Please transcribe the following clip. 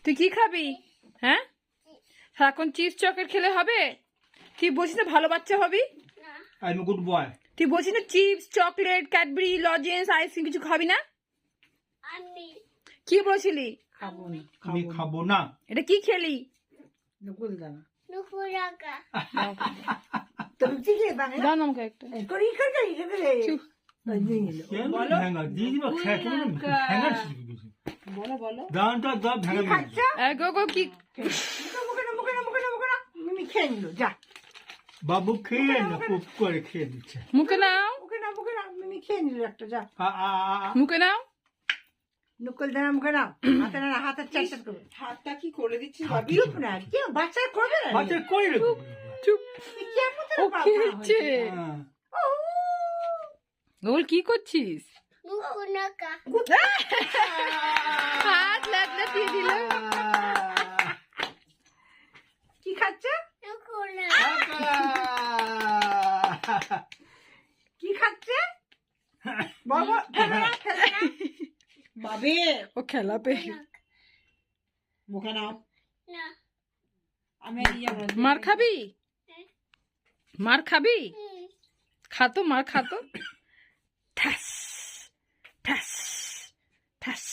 তুই কি খাবি? হ্যাঁ, সারাক্ষণ চিপস চকলেট খেলে হবে? তুই বলছিস না ভালো বাচ্চা হবি? I am good boy. তুই বলছিস না chips chocolate Cadbury lozenges ice cream কিছু খাবি না? কি বলছিলি? খাবো না, আমি খাবো না। এটা কি খেলি? নকুল দানা। তুমি ঠিক আছে বাংলা দাও না আমাকে একটা। করি করি করি চুপ। বলো ভেঙা দিয়ে দিবা খেতে ভেঙা শিখে গেছে। বলো বলো। দানটা দাও ভেঙা খাচ্ছ গো গো কি? মুখে না মুখে না মুখে না মুখে না মিমি খেয়ে নিল যা বাবু খেয়ে না খুব করে খেয়ে দিচ্ছে। মুখে নাও, মুখে না মিমি খেয়ে নিল একটা যা মুখে নাও। নকুল দানা মুখে নাও হাতে না হাতের চারটা করবে হাতটা কি করে দিচ্ছিস ভাবি? চুপ না কি বাচ্চা করবে না বাচ্চা কই রে? চুপ। কেমন ও খেয়েছে। হ্যাঁ। গোল কি করছিস? হাত লাগলে দিয়ে দিল। কি খাচ্ছে কি খাচ্ছে বাবা ফেলে না ফেলে না ভাবি ও খেলা পে। মুখে নাও। আমি ইয়ে বলছি। মার খাবি? মার খাবি? খাতো মার খাতো। ঠাস ঠাস ঠাস।